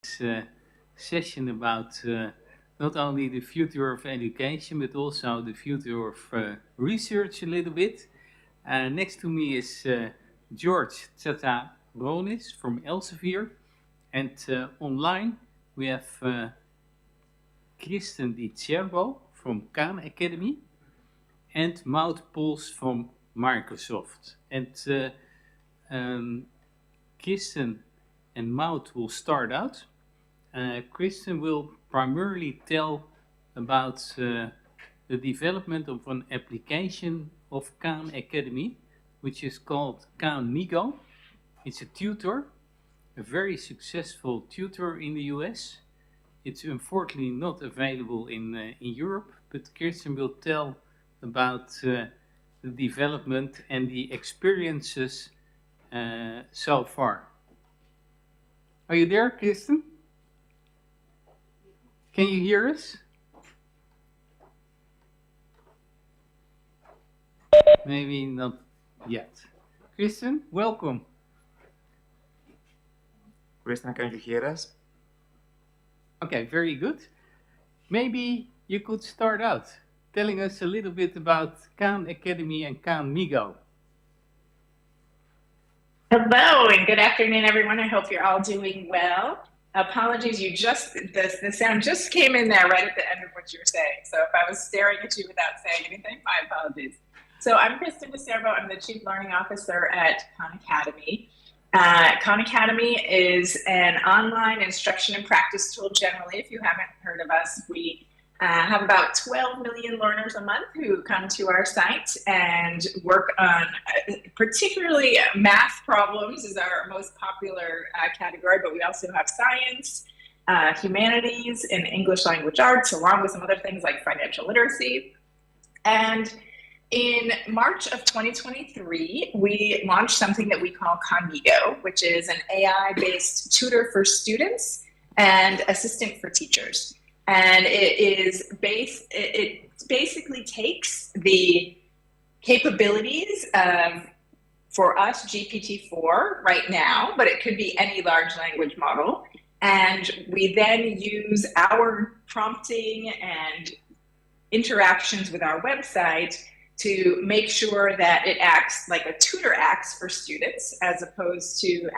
Session about not only the future of education, but also the future of research a little bit. Next to me is George Tsatsaronis from Elsevier. And online we have Kristen DiCerbo from Khan Academy and Maud Pols from Microsoft. And Kristen and Maud will start out. Kristen will primarily tell about the development of an application of Khan Academy, which is called Khan Migo. It's a tutor, a very successful tutor in the US. It's unfortunately not available in Europe, but Kristen will tell about the development and the experiences so far. Are you there, Kristen? Can you hear us? Maybe not yet. Kristen, welcome. Kristen, can you hear us? Okay, very good. Maybe you could start out telling us a little bit about Khan Academy and Khan Migo. Hello and good afternoon, everyone. I hope you're all doing well. Apologies, the sound just came in there right at the end of what you were saying. So if I was staring at you without saying anything, my apologies. So I'm Kristen DiCerbo. I'm the Chief Learning Officer at Khan Academy. Khan Academy is an online instruction and practice tool generally. If you haven't heard of us, we have about 12 million learners a month who come to our site and work on particularly math problems is our most popular category, but we also have science, humanities, and English language arts, along with some other things like financial literacy. And in March of 2023, we launched something that we call Khan Migo, which is an AI-based tutor for students and assistant for teachers. And it basically takes the capabilities of, for us, GPT-4 right now, but it could be any large language model. And we then use our prompting and interactions with our website to make sure that it acts like a tutor acts for students, as opposed to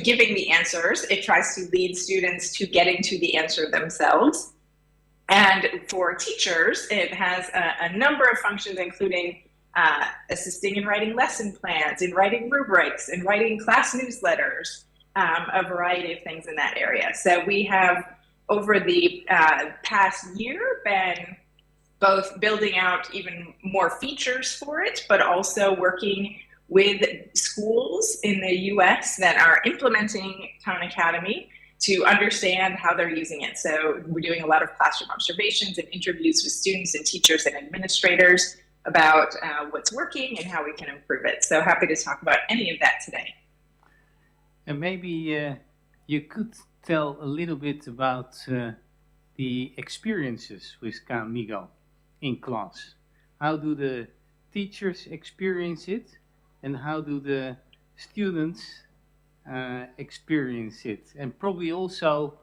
giving the answers. It tries to lead students to getting to the answer themselves. And for teachers, it has a number of functions, including assisting in writing lesson plans, in writing rubrics, in writing class newsletters, a variety of things in that area. So we have, over the past year, been both building out even more features for it, but also working with schools in the US that are implementing Khan Academy to understand how they're using it. So we're doing a lot of classroom observations and interviews with students and teachers and administrators about what's working and how we can improve it. So happy to talk about any of that today. And maybe you could tell a little bit about the experiences with Khan Migo in class. How do the teachers experience it? And how do the students experience it? And probably also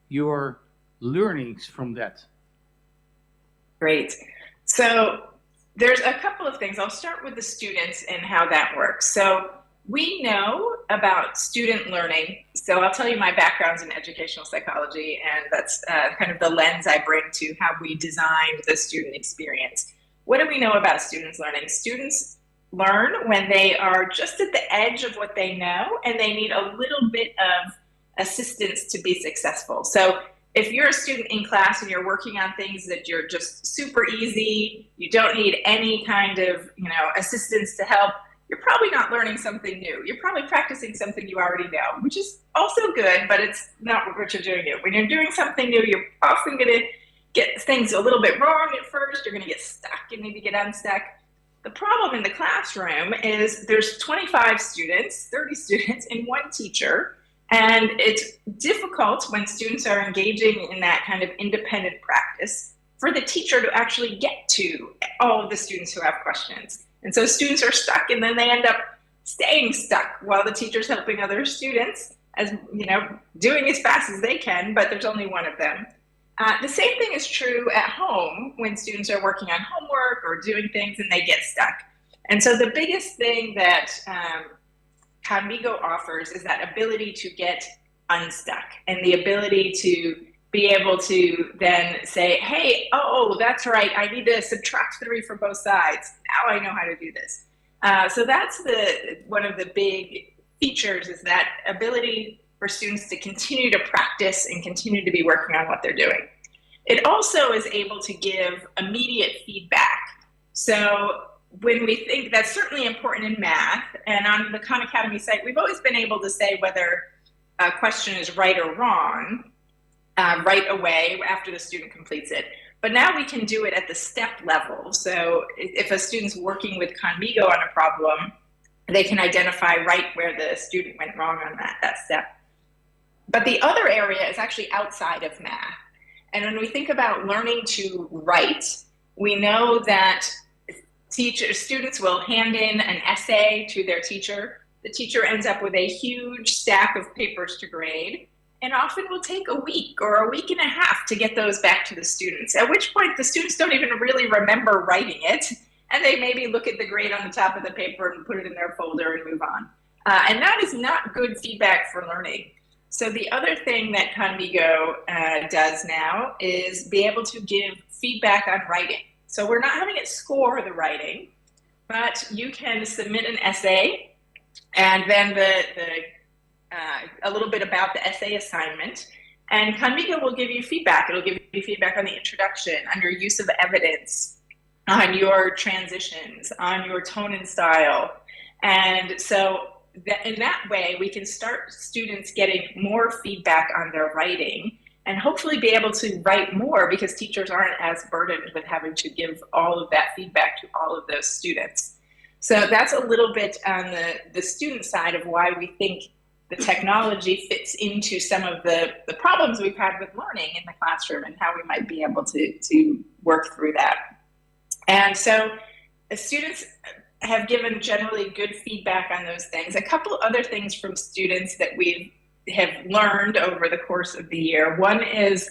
your learnings from that. Great. So there's a couple of things. I'll start with the students and how that works. So we know about student learning. So I'll tell you my background's in educational psychology, and that's kind of the lens I bring to how we designed the student experience. What do we know about students learning? Students learn when they are just at the edge of what they know and they need a little bit of assistance to be successful. So if you're a student in class and you're working on things that you're just super easy, you don't need any kind of assistance to help, you're probably not learning something new. You're probably practicing something you already know, which is also good, but it's not what you're doing new. When you're doing something new, you're often going to get things a little bit wrong at first. You're going to get stuck and maybe get unstuck. The problem in the classroom is there's 25 students, 30 students, and one teacher. And it's difficult when students are engaging in that kind of independent practice for the teacher to actually get to all of the students who have questions. And so students are stuck, and then they end up staying stuck while the teacher's helping other students. as doing as fast as they can, but there's only one of them. The same thing is true at home when students are working on homework or doing things and they get stuck. And so the biggest thing that Khanmigo offers is that ability to get unstuck and the ability to be able to then say, hey, oh, that's right, I need to subtract 3 from both sides. Now I know how to do this. So that's one of the big features, is that ability for students to continue to practice and continue to be working on what they're doing. It also is able to give immediate feedback. So when we think that's certainly important in math, and on the Khan Academy site, we've always been able to say whether a question is right or wrong right away after the student completes it. But now we can do it at the step level. So if a student's working with Khanmigo on a problem, they can identify right where the student went wrong on that step. But the other area is actually outside of math. And when we think about learning to write, we know that students will hand in an essay to their teacher. The teacher ends up with a huge stack of papers to grade, and often will take a week or a week and a half to get those back to the students, at which point the students don't even really remember writing it, and they maybe look at the grade on the top of the paper and put it in their folder and move on. And that is not good feedback for learning. So the other thing that Khanmigo does now is be able to give feedback on writing. So we're not having it score the writing, but you can submit an essay, and then a little bit about the essay assignment, and Khanmigo will give you feedback. It'll give you feedback on the introduction, on your use of evidence, on your transitions, on your tone and style. And so in that way, we can start students getting more feedback on their writing and hopefully be able to write more, because teachers aren't as burdened with having to give all of that feedback to all of those students. So that's a little bit on the student side of why we think the technology fits into some of the problems we've had with learning in the classroom and how we might be able to work through that. And so students have given generally good feedback on those things. A couple other things from students that we have learned over the course of the year. One is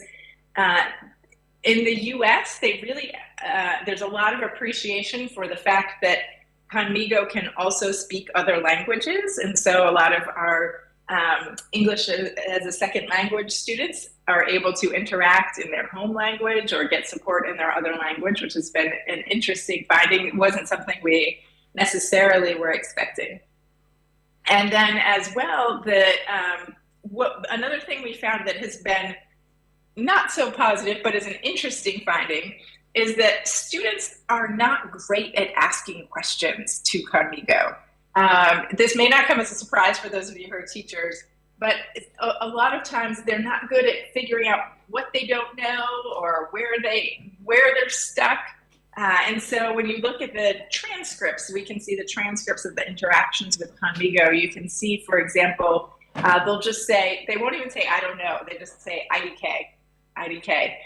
in the US, they really, there's a lot of appreciation for the fact that Khanmigo can also speak other languages. And so a lot of our English as a second language students are able to interact in their home language or get support in their other language, which has been an interesting finding. It wasn't something we necessarily were expecting. And then as well, another thing we found that has been not so positive, but is an interesting finding, is that students are not great at asking questions to Khanmigo. This may not come as a surprise for those of you who are teachers, but a lot of times they're not good at figuring out what they don't know or where they're stuck. And so when you look at the transcripts, we can see the transcripts of the interactions with Khanmigo. You can see, for example, they'll just say, they won't even say, I don't know. They just say IDK.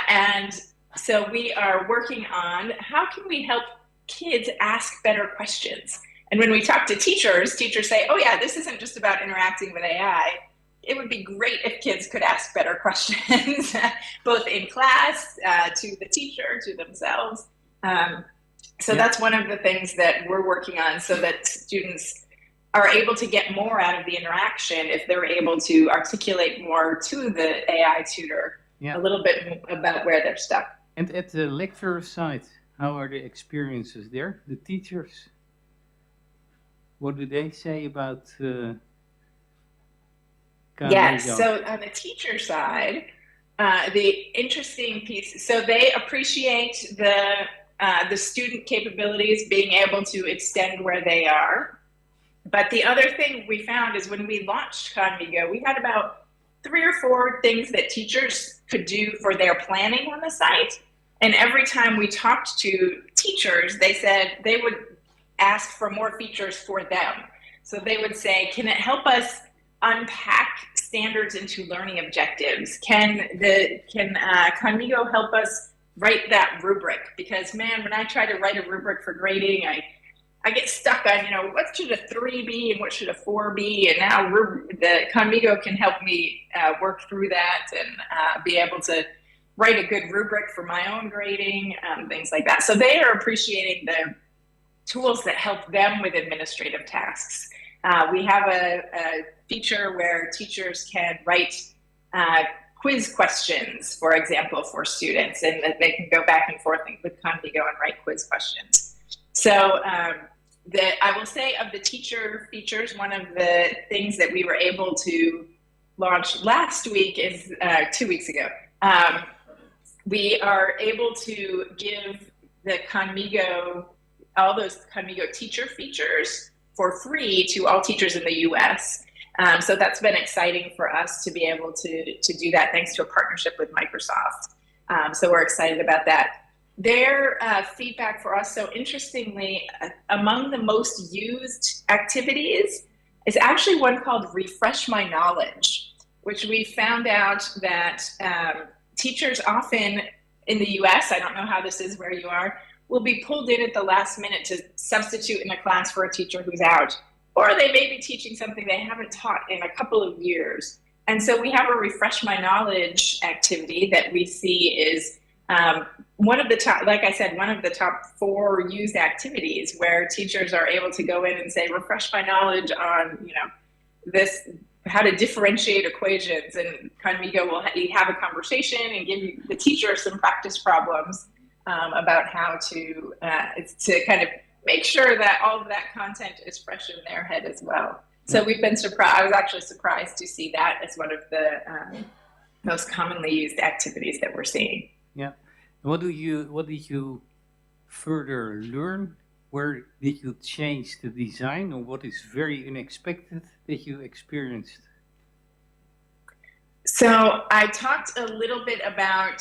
And so we are working on how can we help kids ask better questions. And when we talk to teachers say, oh yeah, this isn't just about interacting with AI. It would be great if kids could ask better questions, both in class, to the teacher, to themselves. So that's one of the things that we're working on, so that students are able to get more out of the interaction if they're able to articulate more to the AI tutor a little bit about where they're stuck. And at the lecturer side, how are the experiences there? The teachers, what do they say about Yes, so on the teacher side, the interesting piece, so they appreciate the student capabilities being able to extend where they are. But the other thing we found is when we launched Khanmigo, we had about 3 or 4 things that teachers could do for their planning on the site. And every time we talked to teachers, they said they would ask for more features for them. So they would say, can it help us unpack standards into learning objectives? Can Khanmigo help us write that rubric? Because man, when I try to write a rubric for grading, I get stuck on, what should a 3 be and what should a 4 be? And now the Conmigo can help me work through that and be able to write a good rubric for my own grading, things like that. So they are appreciating the tools that help them with administrative tasks. We have a feature where teachers can write quiz questions, for example, for students, and that they can go back and forth with Conmigo and write quiz questions. So I will say of the teacher features, one of the things that we were able to launch last week is 2 weeks ago. We are able to give the Conmigo, all those Conmigo teacher features for free to all teachers in the US. So that's been exciting for us to be able to do that thanks to a partnership with Microsoft. So we're excited about that. Their feedback for us, so interestingly, among the most used activities is actually one called Refresh My Knowledge, which we found out that teachers often in the US, I don't know how this is where you are, will be pulled in at the last minute to substitute in a class for a teacher who's out. Or they may be teaching something they haven't taught in a couple of years. And so we have a Refresh My Knowledge activity that we see is one of the top, like I said, one of the top 4 used activities where teachers are able to go in and say, refresh my knowledge on, this, how to differentiate equations, and Conmigo will have a conversation and give the teacher some practice problems about how to kind of make sure that all of that content is fresh in their head as well. So we've been surprised. I was actually surprised to see that as one of the most commonly used activities that we're seeing. Yeah. What did you further learn? Where did you change the design, or what is very unexpected that you experienced? So I talked a little bit about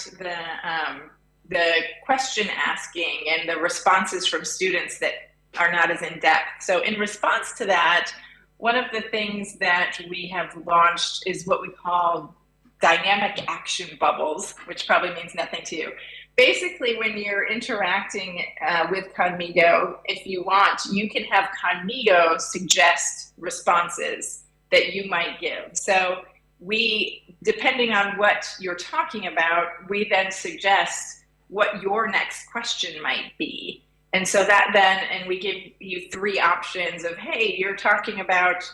the question asking and the responses from students that are not as in depth. So in response to that, one of the things that we have launched is what we call dynamic action bubbles, which probably means nothing to you. Basically, when you're interacting with Conmigo, if you want, you can have Conmigo suggest responses that you might give. So we, depending on what you're talking about, we then suggest what your next question might be. And so that then, and we give you 3 options of, hey, you're talking about,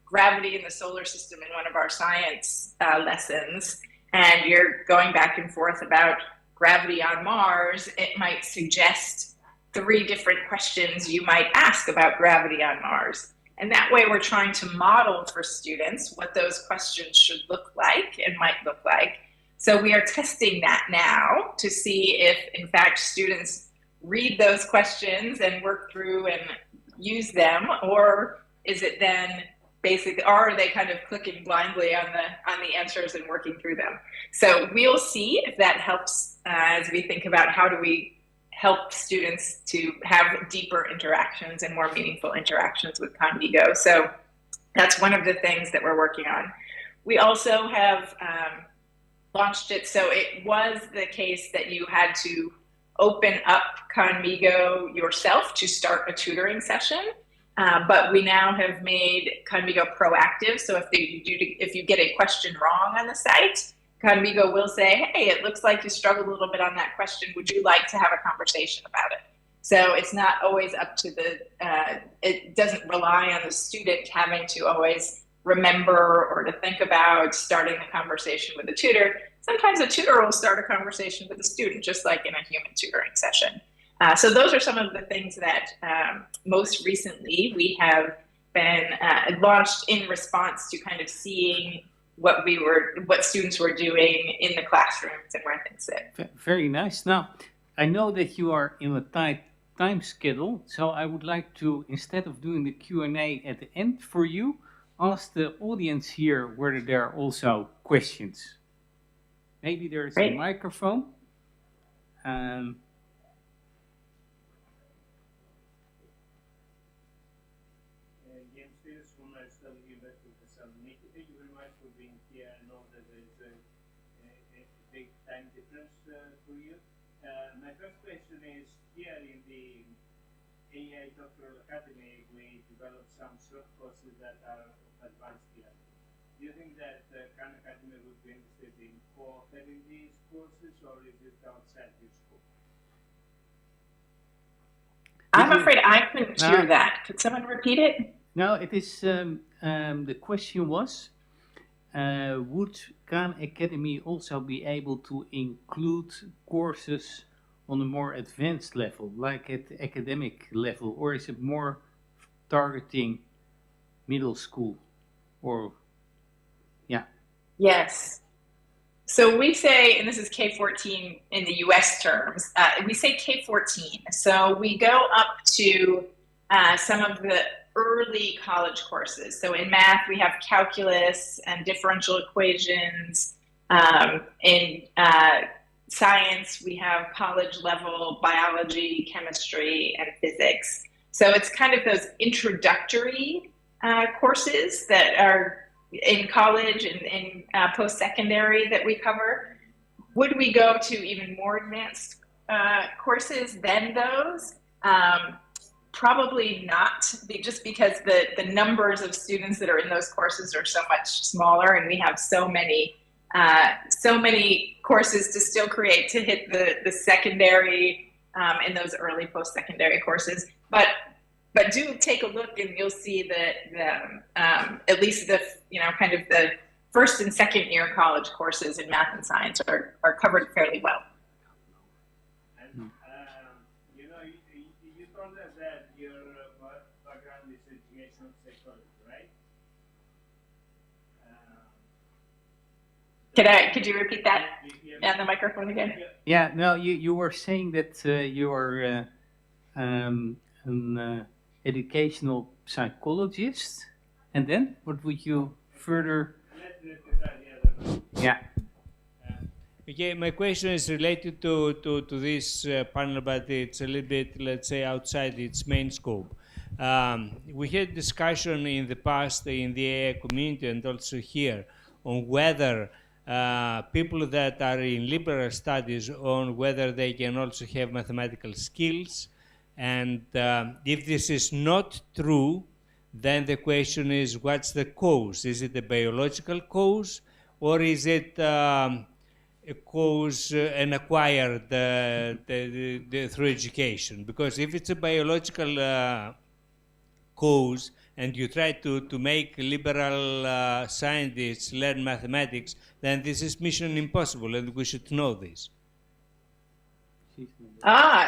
gravity in the solar system in one of our science lessons, and you're going back and forth about gravity on Mars. It might suggest 3 different questions you might ask about gravity on Mars. And that way we're trying to model for students what those questions should look like and might look like. So we are testing that now to see if, in fact, students read those questions and work through and use them, or is it then basically, or are they kind of clicking blindly on the answers and working through them? So we'll see if that helps as we think about how do we help students to have deeper interactions and more meaningful interactions with Conmigo. So that's one of the things that we're working on. We also have launched it, so it was the case that you had to open up Conmigo yourself to start a tutoring session. But we now have made Conmigo proactive. So if you get a question wrong on the site, Conmigo will say, hey, it looks like you struggled a little bit on that question. Would you like to have a conversation about it? So it's not always up to it doesn't rely on the student having to always remember or to think about starting the conversation with the tutor. Sometimes a tutor will start a conversation with a student, just like in a human tutoring session. So those are some of the things that most recently we have been launched in response to kind of seeing what students were doing in the classrooms and where things sit. Very nice. Now, I know that you are in a tight time schedule, so I would like to, instead of doing the Q&A at the end for you, ask the audience here whether there are also questions. Maybe there is a microphone. Thessaloniki. Thank you very much for being here. I know that it's a big time difference for you. My first question is, here in the AI Doctoral Academy, we develop some short courses that are of advanced level. Do you think that Khan Academy would be interested in co-offering these courses, or is it outside your scope? I'm afraid I couldn't hear that. Could someone repeat it? No, it is. The question was, would Khan Academy also be able to include courses on a more advanced level, like at the academic level, or is it more targeting middle school? Or, yeah. Yes. So we say, and this is K-14 in the US terms, we say K-14. So we go up to some of the early college courses. So in math, we have calculus and differential equations. In science, we have college level biology, chemistry, and physics. So it's kind of those introductory courses that are in college and in post-secondary that we cover. Would we go to even more advanced courses than those? Probably not, just because the numbers of students that are in those courses are so much smaller, and we have so many courses to still create to hit the secondary and those early post-secondary courses. But do take a look, and you'll see that at least the kind of the first and second year college courses in math and science are covered fairly well. And you told us that your background is educational psychology, right? Could you repeat that? Yeah, the microphone again. Yeah. No, you were saying that you are an educational psychologist, and then what would you further? Yeah. Okay, my question is related to this panel, but it's a little bit, let's say, outside its main scope. We had discussion in the past in the AI community and also here on whether people that are in liberal studies, on whether they can also have mathematical skills. And if this is not true, then the question is, what's the cause? Is it a biological cause, or is it a cause and acquired through education? Because if it's a biological cause and you try to make liberal scientists learn mathematics, then this is mission impossible, and we should know this.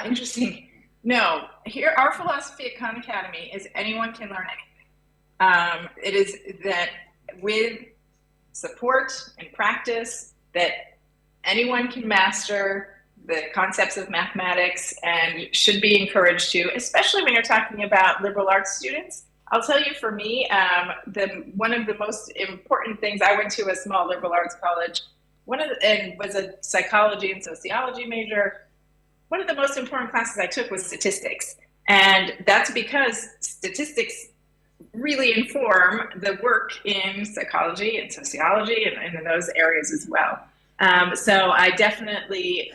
Interesting. No, here our philosophy at Khan Academy is anyone can learn anything. It is that with support and practice, that anyone can master the concepts of mathematics and should be encouraged to, especially when you're talking about liberal arts students. I'll tell you, for me, one of the most important things, I went to a small liberal arts college, and was a psychology and sociology major. One of the most important classes I took was statistics. And that's because statistics really inform the work in psychology and sociology and in those areas as well. So I definitely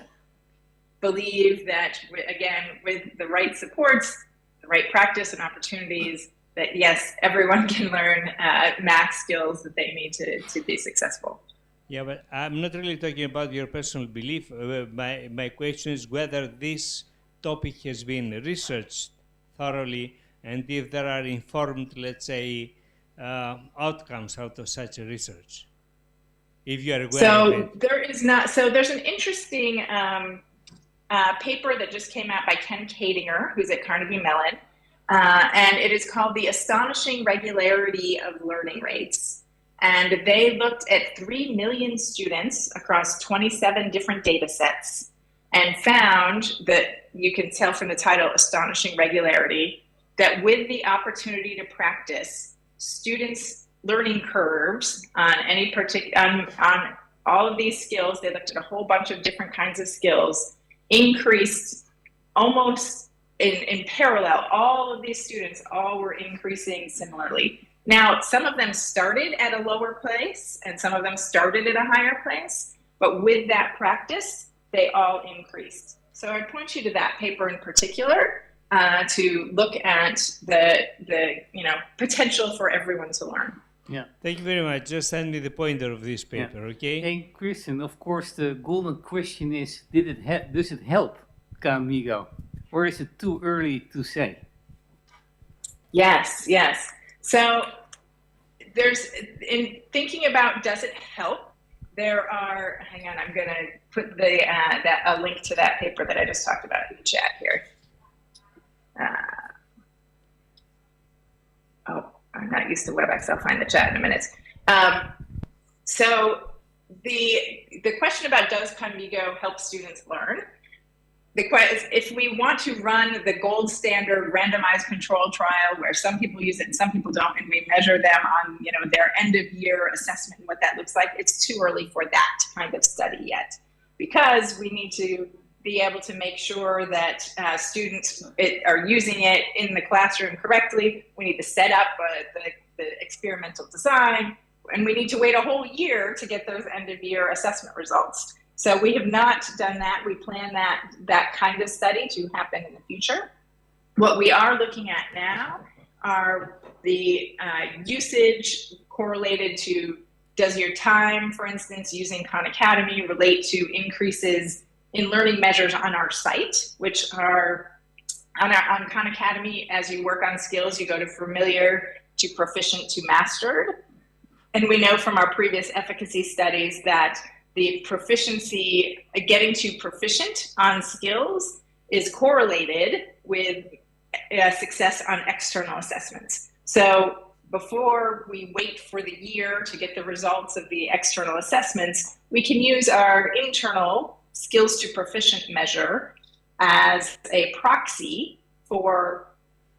believe that, again, with the right supports, the right practice and opportunities, that yes, everyone can learn math skills that they need to be successful. Yeah, but I'm not really talking about your personal belief. My question is whether this topic has been researched thoroughly, and if there are informed, let's say, outcomes out of such a research. If you are aware of it. There is not. So there's an interesting paper that just came out by Ken Kadinger, who's at Carnegie Mellon, and it is called The Astonishing Regularity of Learning Rates. And they looked at 3 million students across 27 different data sets and found that, you can tell from the title, Astonishing Regularity, that with the opportunity to practice, students' learning curves on any particular, on all of these skills, they looked at a whole bunch of different kinds of skills, increased almost in parallel. All of these students all were increasing similarly. Now, some of them started at a lower place and some of them started at a higher place, but with that practice, they all increased. So I'd point you to that paper in particular to look at the potential for everyone to learn. Yeah. Thank you very much. Just send me the pointer of this paper, okay? Hey, Kristen, of course, the golden question is, does it help Camigo? Or is it too early to say? Yes. So in thinking about does it help, there are, hang on, I'm going to put a link to that paper that I just talked about in the chat here. I'm not used to WebEx. I'll find the chat in a minute. So the question about does Conmigo help students learn? If we want to run the gold standard randomized control trial where some people use it and some people don't, and we measure them on their end of year assessment and what that looks like, it's too early for that kind of study yet, because we need to be able to make sure that students are using it in the classroom correctly. We need to set up the experimental design, and we need to wait a whole year to get those end of year assessment results. So we have not done that. We plan that kind of study to happen in the future. What we are looking at now are the usage correlated to, does your time, for instance, using Khan Academy relate to increases in learning measures on our site, which are on Khan Academy. As you work on skills, you go to familiar to proficient to mastered. And we know from our previous efficacy studies that the proficiency, getting to proficient on skills, is correlated with success on external assessments. So before we wait for the year to get the results of the external assessments, we can use our internal skills to proficient measure as a proxy for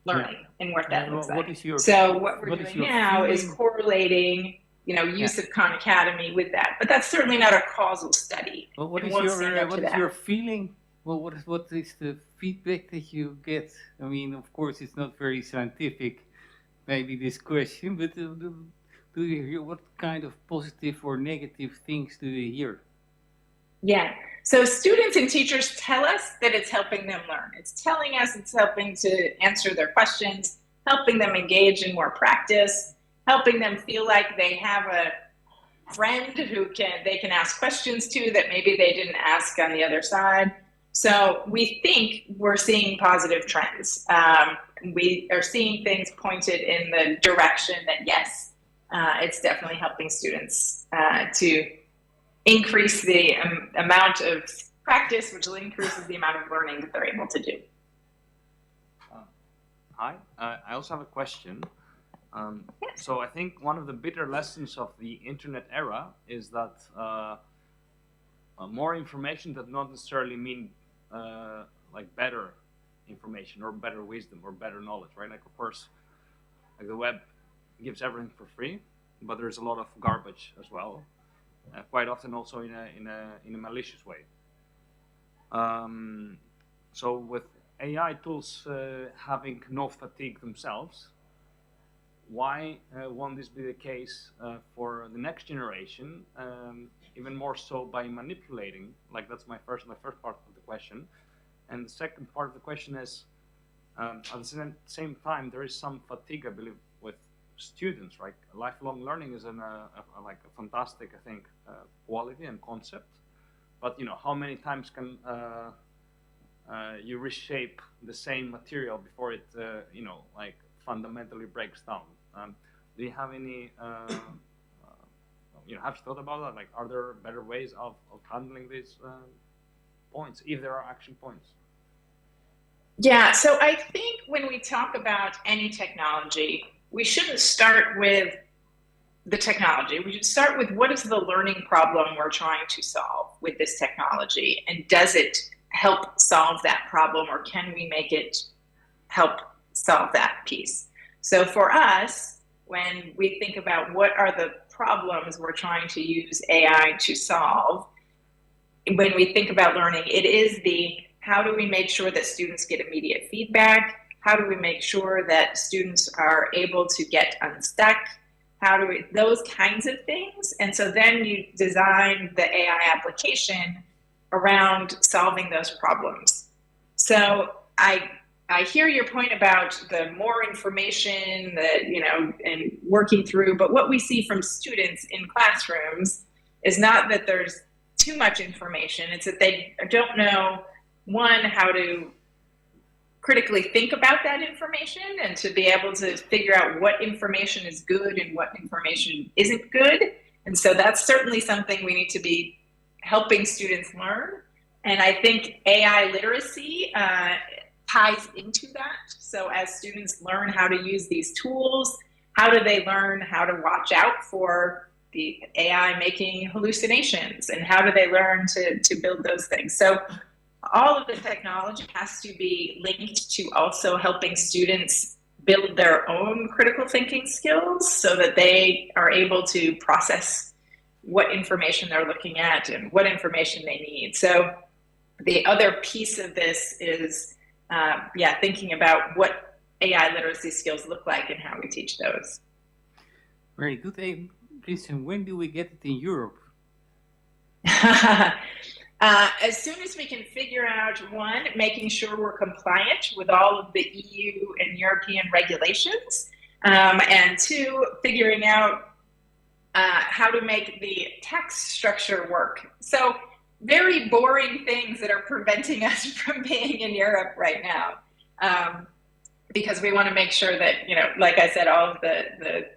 learning and what that looks like. So what we're doing now is correlating use of Khan Academy with that, but that's certainly not a causal study. Well, what is your feeling? Well, what is the feedback that you get? I mean, of course, it's not very scientific, maybe this question, but do you hear what kind of positive or negative things do you hear? Yeah, so students and teachers tell us that it's helping them learn. It's telling us it's helping to answer their questions, helping them engage in more practice, helping them feel like they have a friend who they can ask questions to that maybe they didn't ask on the other side. So we think we're seeing positive trends. We are seeing things pointed in the direction that yes, it's definitely helping students to increase the amount of practice, which increases the amount of learning that they're able to do. Hi, I also have a question. So I think one of the bitter lessons of the internet era is that more information does not necessarily mean like better information or better wisdom or better knowledge, right? Like, of course, like the web gives everything for free, but there's a lot of garbage as well, quite often also in a malicious way. So with AI tools having no fatigue themselves, why won't this be the case for the next generation, even more so by manipulating? Like, that's my first part of the question. And the second part of the question is, at the same time, there is some fatigue, I believe, with students, right? Lifelong learning is like a fantastic, I think, quality and concept. But how many times can you reshape the same material before it, like fundamentally breaks down? Do you have any, have you thought about that? Like, are there better ways of handling these points, if there are action points? Yeah, so I think when we talk about any technology, we shouldn't start with the technology. We should start with what is the learning problem we're trying to solve with this technology, and does it help solve that problem, or can we make it help solve that piece? So for us, when we think about what are the problems we're trying to use AI to solve, when we think about learning, it is how do we make sure that students get immediate feedback? How do we make sure that students are able to get unstuck? Those kinds of things. And so then you design the AI application around solving those problems. So I I hear your point about the more information that, and working through, but what we see from students in classrooms is not that there's too much information. It's that they don't know, one, how to critically think about that information and to be able to figure out what information is good and what information isn't good. And so that's certainly something we need to be helping students learn. And I think AI literacy ties into that. So as students learn how to use these tools, how do they learn how to watch out for the AI making hallucinations, and how do they learn to build those things? So all of the technology has to be linked to also helping students build their own critical thinking skills so that they are able to process what information they're looking at and what information they need. So the other piece of this is, thinking about what AI literacy skills look like and how we teach those. Very good. Hey, Kristen, when do we get it in Europe? As soon as we can figure out, one, making sure we're compliant with all of the EU and European regulations, and two, figuring out how to make the text structure work. So very boring things that are preventing us from being in Europe right now, because we want to make sure that, like I said, all of the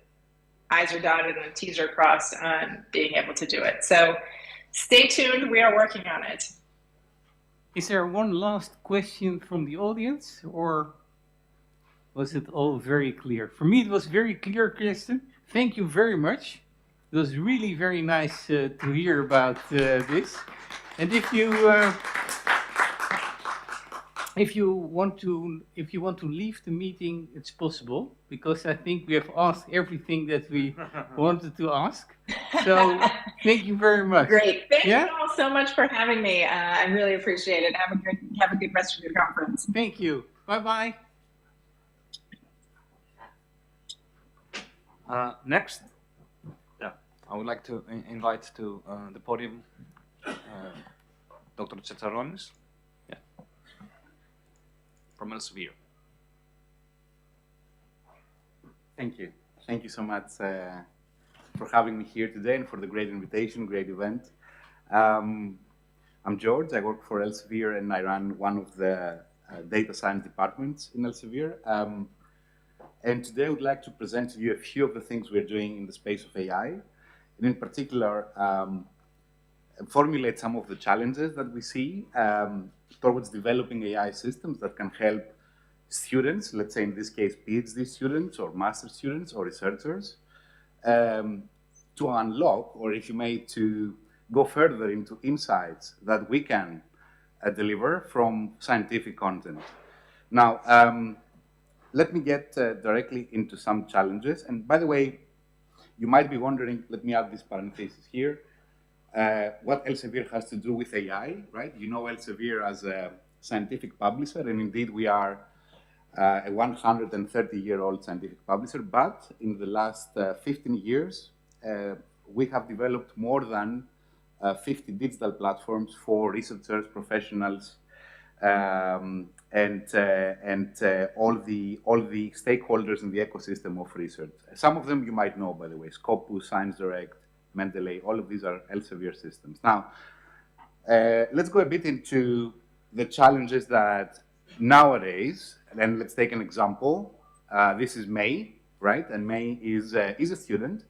I's are dotted and the T's are crossed on being able to do it. So stay tuned, we are working on it. Is there one last question from the audience, or was it all very clear? For me, it was very clear, Kristen. Thank you very much. It was really very nice to hear about this. And if you want to leave the meeting, it's possible, because I think we have asked everything that we wanted to ask. So thank you very much. Great. Thank you all so much for having me. I really appreciate it. Have a good rest of your conference. Thank you. Bye-bye. Next, I would like to invite to the podium Dr. Tsatsaronis. From Elsevier. Thank you. Thank you so much for having me here today and for the great invitation, great event. I'm George. I work for Elsevier and I run one of the data science departments in Elsevier. And today I would like to present to you a few of the things we're doing in the space of AI, and in particular, formulate some of the challenges that we see towards developing AI systems that can help students, let's say in this case PhD students or master students or researchers, to unlock, or if you may, to go further into insights that we can deliver from scientific content. Now, let me get directly into some challenges. And by the way, you might be wondering, let me add this parenthesis here, what Elsevier has to do with AI, right? You know Elsevier as a scientific publisher, and indeed we are a 130-year-old scientific publisher, but in the last 15 years, we have developed more than 50 digital platforms for researchers, professionals, and all the stakeholders in the ecosystem of research. Some of them you might know, by the way, Scopus, Science Direct, Mendeley, all of these are Elsevier systems. Now, let's go a bit into the challenges that nowadays, and let's take an example. This is May, right? And May is a student,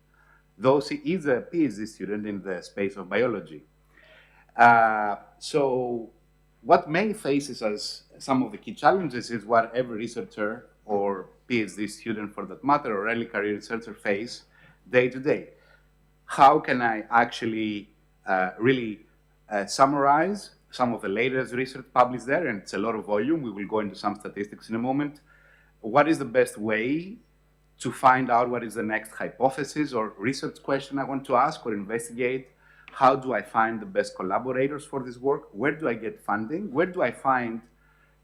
though she is a PhD student in the space of biology. So what May faces as some of the key challenges is what every researcher or PhD student for that matter, or early career researcher face day to day. How can I actually really summarize some of the latest research published there? And it's a lot of volume. We will go into some statistics in a moment. What is the best way to find out what is the next hypothesis or research question I want to ask or investigate? How do I find the best collaborators for this work? Where do I get funding? Where do I find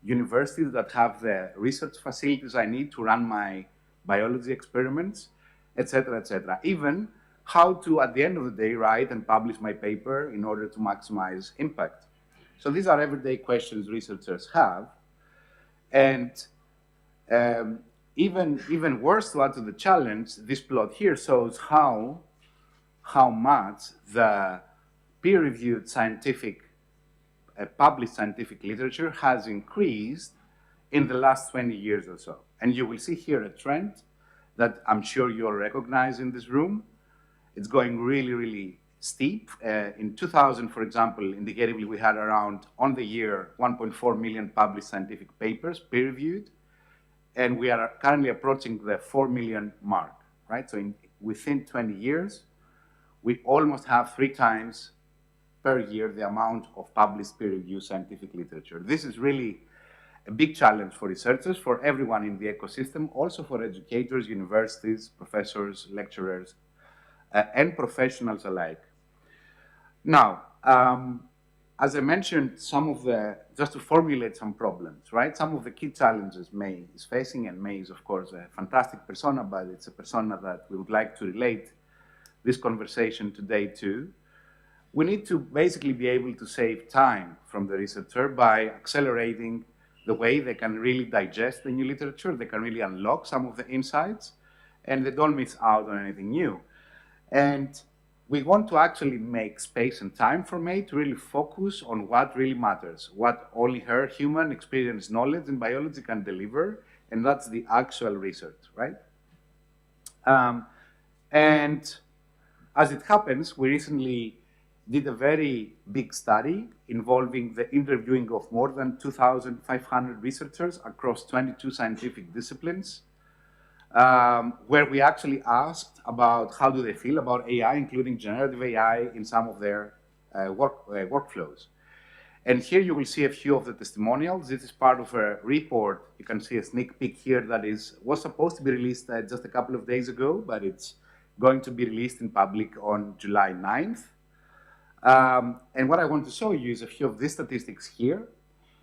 universities that have the research facilities I need to run my biology experiments, et cetera, even how to, at the end of the day, write and publish my paper in order to maximize impact. So these are everyday questions researchers have. And even worse, to add to the challenge, this plot here shows how much the peer-reviewed scientific, published scientific literature has increased in the last 20 years or so. And you will see here a trend that I'm sure you'll recognize in this room. It's going really, really steep. In 2000, for example, indicatively, we had around, on the year, 1.4 million published scientific papers, peer-reviewed. And we are currently approaching the 4 million mark, right? So within 20 years, we almost have 3 times per year the amount of published peer-reviewed scientific literature. This is really a big challenge for researchers, for everyone in the ecosystem, also for educators, universities, professors, lecturers, and professionals alike. Now, as I mentioned, just to formulate some problems, right? Some of the key challenges May is facing, and May is, of course, a fantastic persona, but it's a persona that we would like to relate this conversation today to. We need to basically be able to save time from the researcher by accelerating the way they can really digest the new literature, they can really unlock some of the insights, and they don't miss out on anything new. And we want to actually make space and time for May to really focus on what really matters, what only her human experience, knowledge, and biology can deliver, and that's the actual research, right? And as it happens, we recently did a very big study involving the interviewing of more than 2,500 researchers across 22 scientific disciplines, where we actually asked about how do they feel about AI, including generative AI, in some of their workflows. And here you will see a few of the testimonials. This is part of a report. You can see a sneak peek here that was supposed to be released just a couple of days ago, but it's going to be released in public on July 9th. And what I want to show you is a few of these statistics here.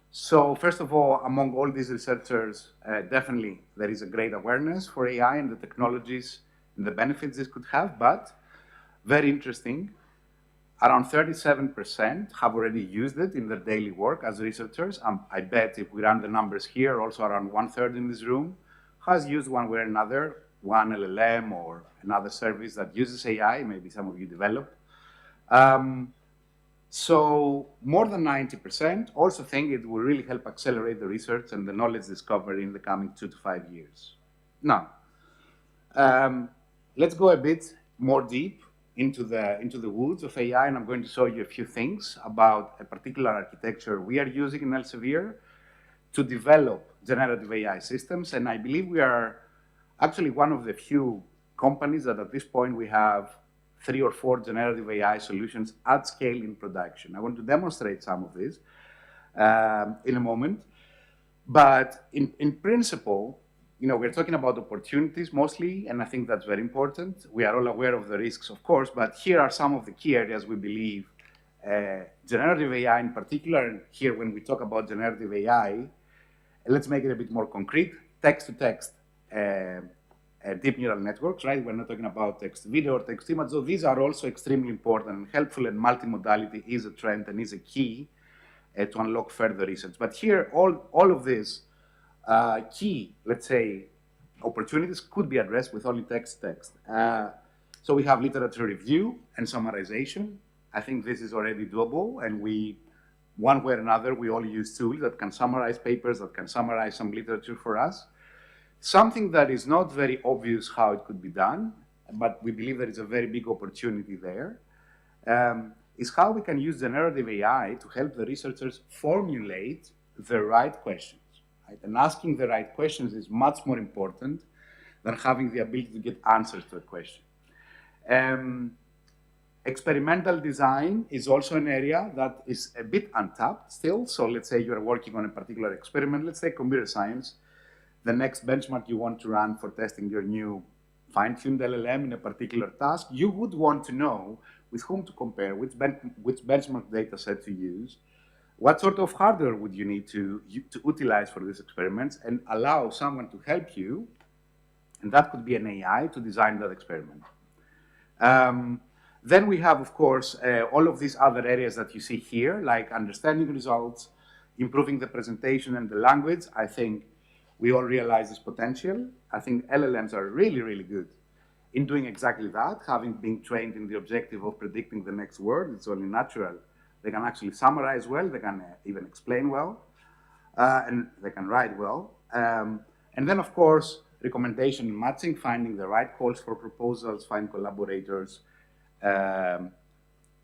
So first of all, among all these researchers, definitely there is a great awareness for AI and the technologies and the benefits this could have, but very interesting, around 37% have already used it in their daily work as researchers. I bet if we run the numbers here, also around 1/3 in this room has used one way or another, one LLM or another service that uses AI, maybe some of you develop. So more than 90% also think it will really help accelerate the research and the knowledge discovery in the coming 2 to 5 years. Now, let's go a bit more deep into the woods of AI, and I'm going to show you a few things about a particular architecture we are using in Elsevier to develop generative AI systems. And I believe we are actually one of the few companies that at this point we have 3 or 4 generative AI solutions at scale in production. I want to demonstrate some of these in a moment. But in principle, we're talking about opportunities mostly, and I think that's very important. We are all aware of the risks, of course, but here are some of the key areas we believe generative AI in particular, and here when we talk about generative AI, let's make it a bit more concrete, text-to-text deep neural networks, right? We're not talking about text-to-video or text-to-image, so these are also extremely important and helpful, and multimodality is a trend and is a key to unlock further research. But here, all of these key, let's say, opportunities could be addressed with only text-to-text. So we have literature review and summarization. I think this is already doable, and one way or another, we all use tools that can summarize papers, that can summarize some literature for us. Something that is not very obvious how it could be done, but we believe there is a very big opportunity there, is how we can use generative AI to help the researchers formulate the right questions. Right? And asking the right questions is much more important than having the ability to get answers to a question. Experimental design is also an area that is a bit untapped still. So let's say you're working on a particular experiment, let's say computer science. The next benchmark you want to run for testing your new fine-tuned LLM in a particular task, you would want to know with whom to compare, which benchmark data set to use, what sort of hardware would you need to utilize for these experiments, and allow someone to help you, and that could be an AI, to design that experiment. Then we have, of course, all of these other areas that you see here, like understanding results, improving the presentation and the language, I think we all realize this potential. I think LLMs are really, really good in doing exactly that, having been trained in the objective of predicting the next word. It's only natural. They can actually summarize well, they can even explain well, and they can write well. And then, of course, recommendation matching, finding the right calls for proposals, find collaborators,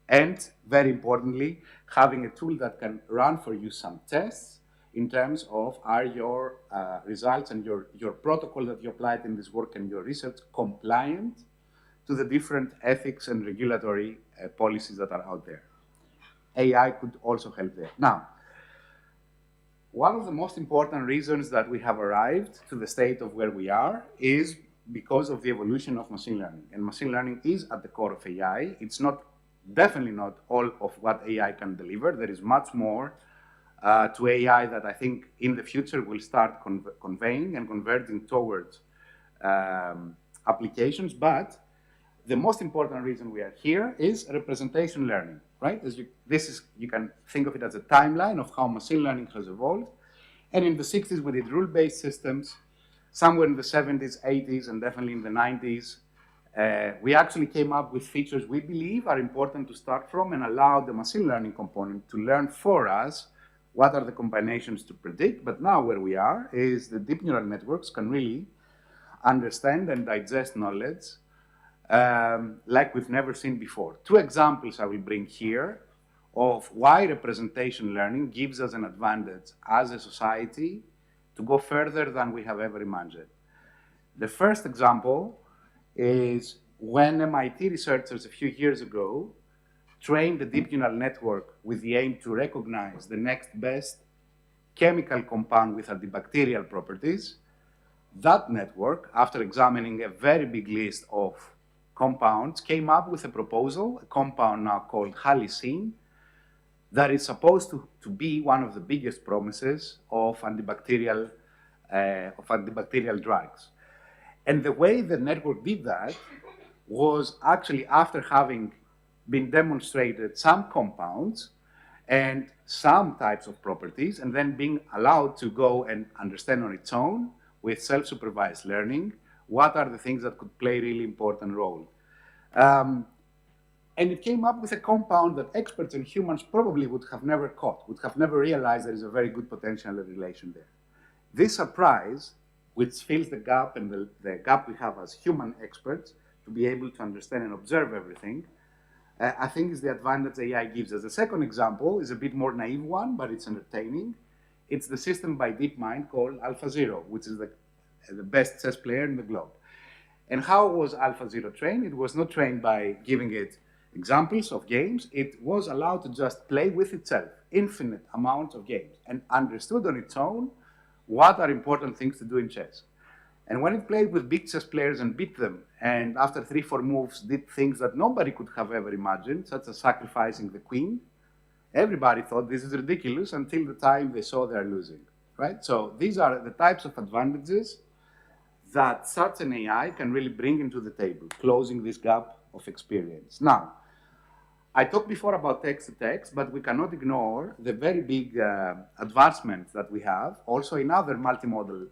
and very importantly, having a tool that can run for you some tests in terms of are your results and your protocol that you applied in this work and your research compliant to the different ethics and regulatory policies that are out there. AI could also help there. Now, one of the most important reasons that we have arrived to the state of where we are is because of the evolution of machine learning. And machine learning is at the core of AI. It's definitely not all of what AI can deliver. There is much more to AI that I think in the future will start conveying and converging towards applications. But the most important reason we are here is representation learning, right? You can think of it as a timeline of how machine learning has evolved. And in the 60s, we did rule-based systems. Somewhere in the 70s, 80s, and definitely in the 90s, we actually came up with features we believe are important to start from and allow the machine learning component to learn for us what are the combinations to predict. But now where we are is the deep neural networks can really understand and digest knowledge like we've never seen before. Two examples I will bring here of why representation learning gives us an advantage as a society to go further than we have ever imagined. The first example is when MIT researchers a few years ago trained the deep neural network with the aim to recognize the next best chemical compound with antibacterial properties. That network, after examining a very big list of compounds, came up with a proposal, a compound now called halicine, that is supposed to be one of the biggest promises of antibacterial drugs. And the way the network did that was actually after having been demonstrated some compounds and some types of properties, and then being allowed to go and understand on its own with self-supervised learning what are the things that could play a really important role. And it came up with a compound that experts and humans probably would have never caught, would have never realized there is a very good potential relation there. This surprise, which fills the gap and the gap we have as human experts to be able to understand and observe everything, I think is the advantage AI gives us. The second example is a bit more naive one, but it's entertaining. It's the system by DeepMind called AlphaZero, which is the best chess player in the globe. And how was AlphaZero trained? It was not trained by giving it examples of games. It was allowed to just play with itself, infinite amounts of games, and understood on its own what are important things to do in chess. And when it played with big chess players and beat them, and after 3-4 moves did things that nobody could have ever imagined, such as sacrificing the queen, everybody thought this is ridiculous until the time they saw they're losing, right? So these are the types of advantages that such an AI can really bring into the table, closing this gap of experience. Now, I talked before about text-to-text, but we cannot ignore the very big advancements that we have also in other multimodal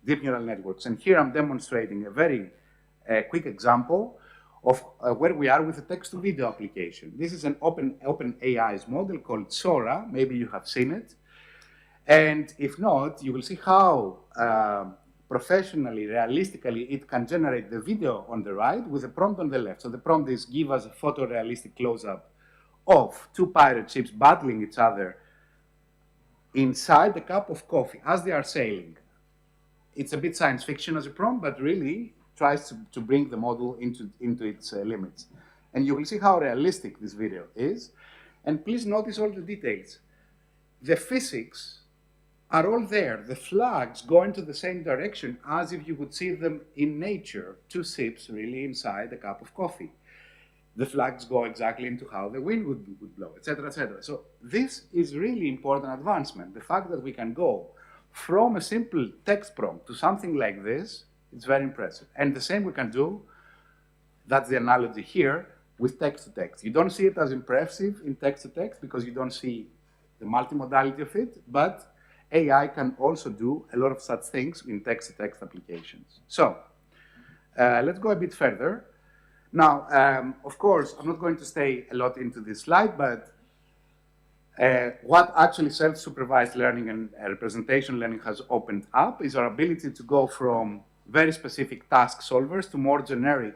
deep neural networks. And here I'm demonstrating a very quick example of where we are with the text-to-video application. This is an open AI's model called Sora. Maybe you have seen it. And if not, you will see how professionally, realistically, it can generate the video on the right with a prompt on the left. So the prompt is give us a photorealistic close-up of two pirate ships battling each other inside a cup of coffee as they are sailing. It's a bit science fiction as a prompt, but really tries to bring the model into its limits. And you will see how realistic this video is. And please notice all the details. The physics are all there. The flags go into the same direction as if you would see them in nature, two ships really inside a cup of coffee. The flags go exactly into how the wind would blow, etc., etc. So this is really important advancement. The fact that we can go from a simple text prompt to something like this, it's very impressive. And the same we can do, that's the analogy here, with text-to-text. You don't see it as impressive in text-to-text because you don't see the multimodality of it, but AI can also do a lot of such things in text-to-text applications. So let's go a bit further. Now, of course, I'm not going to stay a lot into this slide, but what actually self-supervised learning and representation learning has opened up is our ability to go from very specific task solvers to more generic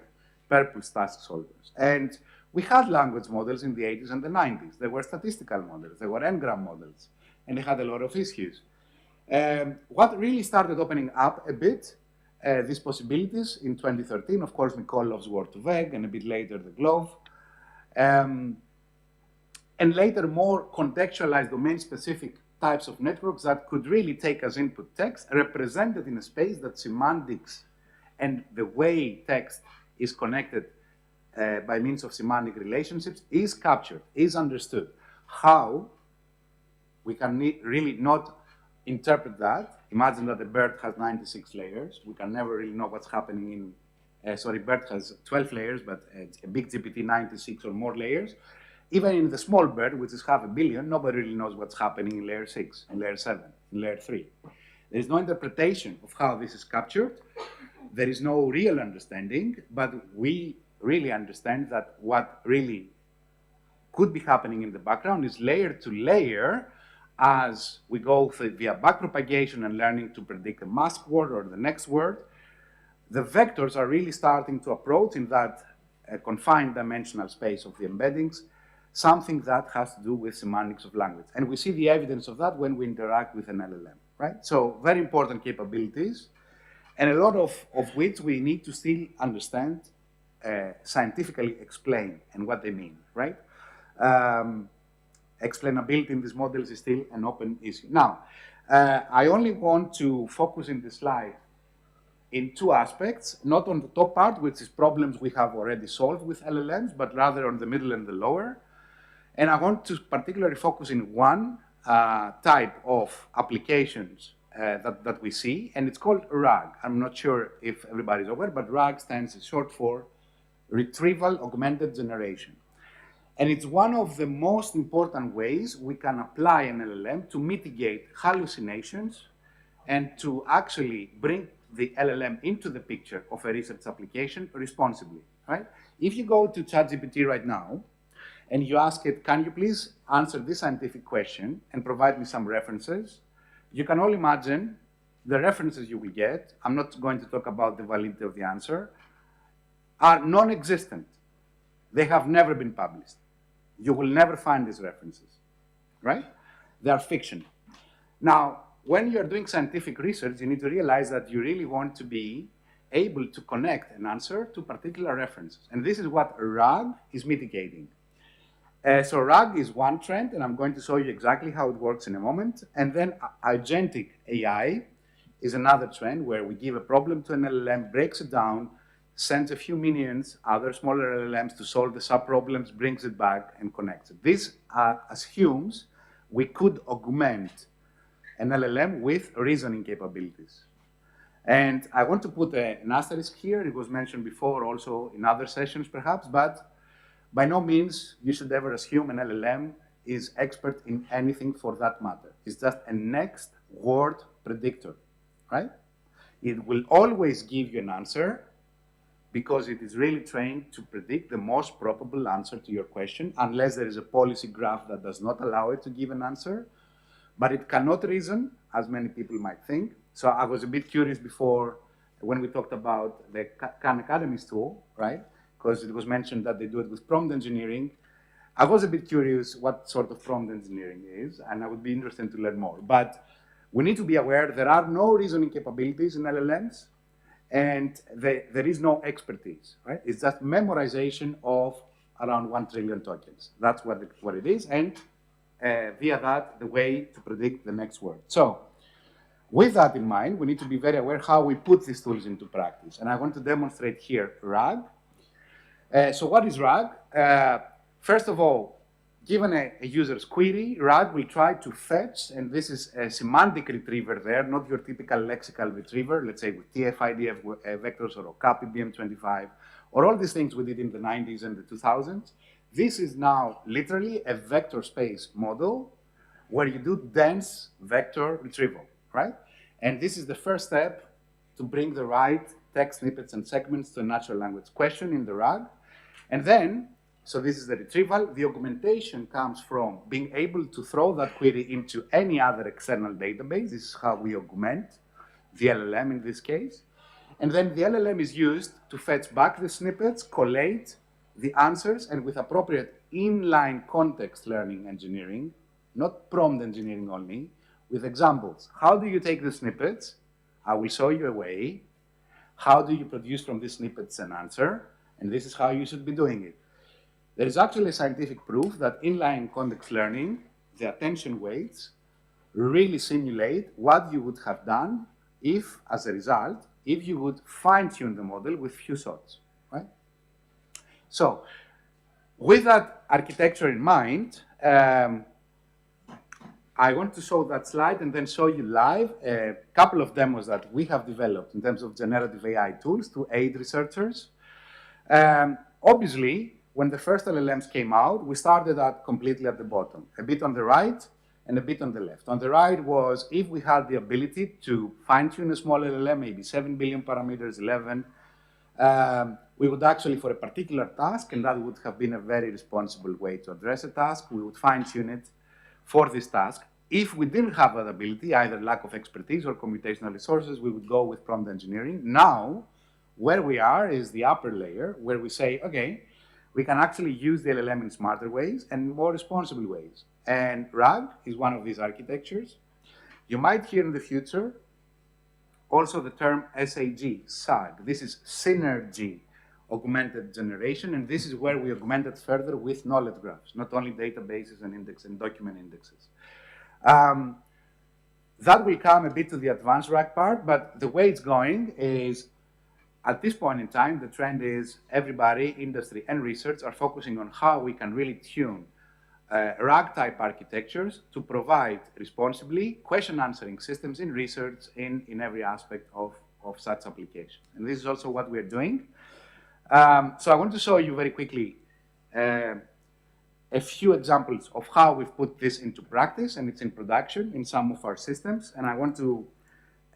purpose task solvers. And we had language models in the 80s and the 90s. They were statistical models, they were n-gram models, and they had a lot of issues. What really started opening up a bit these possibilities in 2013, of course, Mikolov's word-to-vec, and a bit later the GLOVE. And later more contextualized domain-specific types of networks that could really take as input text, represented in a space that semantics and the way text is connected by means of semantic relationships is captured, is understood. How we can really not interpret that. Imagine that a bird has 96 layers. We can never really know what's happening in, bird has 12 layers, but a big GPT 96 or more layers. Even in the small bird, which is 500 million, nobody really knows what's happening in layer 6, in layer 7, in layer 3. There is no interpretation of how this is captured. There is no real understanding, but we really understand that what really could be happening in the background is layer to layer as we go via backpropagation and learning to predict a mask word or the next word. The vectors are really starting to approach in that confined dimensional space of the embeddings something that has to do with semantics of language. And we see the evidence of that when we interact with an LLM, right? So very important capabilities, and a lot of which we need to still understand, scientifically explain and what they mean, right? Explainability in these models is still an open issue. Now, I only want to focus in this slide in two aspects, not on the top part, which is problems we have already solved with LLMs, but rather on the middle and the lower. And I want to particularly focus in one type of applications that we see, and it's called RAG. I'm not sure if everybody's aware, but RAG stands short for Retrieval Augmented Generation. And it's one of the most important ways we can apply an LLM to mitigate hallucinations and to actually bring the LLM into the picture of a research application responsibly, right? If you go to ChatGPT right now, and you ask it, can you please answer this scientific question and provide me some references? You can all imagine the references you will get, I'm not going to talk about the validity of the answer, are non-existent. They have never been published. You will never find these references, right? They are fiction. Now, when you're doing scientific research, you need to realize that you really want to be able to connect an answer to particular references. And this is what RAG is mitigating. So RAG is one trend, and I'm going to show you exactly how it works in a moment. And then agentic AI is another trend where we give a problem to an LLM, breaks it down, sends a few minions, other smaller LLMs to solve the sub-problems, brings it back, and connects it. This assumes we could augment an LLM with reasoning capabilities. And I want to put an asterisk here. It was mentioned before also in other sessions perhaps, but by no means you should ever assume an LLM is expert in anything for that matter. It's just a next word predictor, right? It will always give you an answer because it is really trained to predict the most probable answer to your question, unless there is a policy graph that does not allow it to give an answer. But it cannot reason, as many people might think. So I was a bit curious before when we talked about the Khan Academy's tool, right? Because it was mentioned that they do it with prompt engineering. I was a bit curious what sort of prompt engineering is, and I would be interested to learn more. But we need to be aware there are no reasoning capabilities in LLMs, and there is no expertise, right? It's just memorization of around 1 trillion tokens. That's what it is, and via that, the way to predict the next word. So with that in mind, we need to be very aware how we put these tools into practice. And I want to demonstrate here RAG. So what is RAG? First of all, given a user's query, RAG will try to fetch, and this is a semantic retriever there, not your typical lexical retriever, let's say with TF-IDF vectors or OCAPI BM25, or all these things we did in the 90s and the 2000s. This is now literally a vector space model where you do dense vector retrieval, right? And this is the first step to bring the right text snippets and segments to a natural language question in the RAG. And then, so this is the retrieval. The augmentation comes from being able to throw that query into any other external database. This is how we augment the LLM in this case. And then the LLM is used to fetch back the snippets, collate the answers, and with appropriate inline context learning engineering, not prompt engineering only, with examples. How do you take the snippets? I will show you a way. How do you produce from these snippets an answer? And this is how you should be doing it. There is actually scientific proof that inline context learning, the attention weights, really simulate what you would have done if, as a result, if you would fine-tune the model with few shots, right? So, with that architecture in mind, I want to show that slide and then show you live a couple of demos that we have developed in terms of generative AI tools to aid researchers. Obviously, when the first LLMs came out, we started at completely at the bottom, a bit on the right and a bit on the left. On the right was if we had the ability to fine-tune a small LLM, maybe 7 billion parameters, 11, we would actually, for a particular task, and that would have been a very responsible way to address a task, we would fine-tune it for this task. If we didn't have that ability, either lack of expertise or computational resources, we would go with prompt engineering. Now, where we are is the upper layer, where we say, okay, we can actually use the LLM in smarter ways and more responsible ways. And RAG is one of these architectures. You might hear in the future also the term SAG, SAG. This is synergy augmented generation, and this is where we augment it further with knowledge graphs, not only databases and index and document indexes. That will come a bit to the advanced RAG part, but the way it's going is, at this point in time, the trend is everybody, industry and research are focusing on how we can really tune RAG-type architectures to provide responsibly question-answering systems in research in every aspect of such application. And this is also what we're doing. So I want to show you very quickly a few examples of how we've put this into practice, and it's in production in some of our systems. And I want to,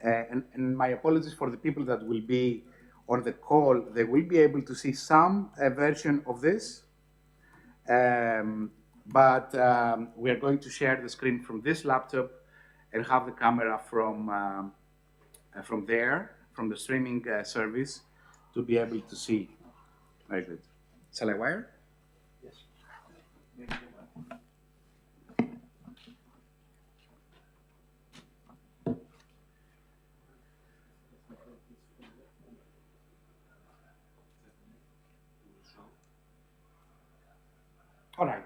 and my apologies for the people that will be on the call, they will be able to see some version of this. But we are going to share the screen from this laptop and have the camera from there, from the streaming service, to be able to see. Very good. Shall I wire? Yes. All right.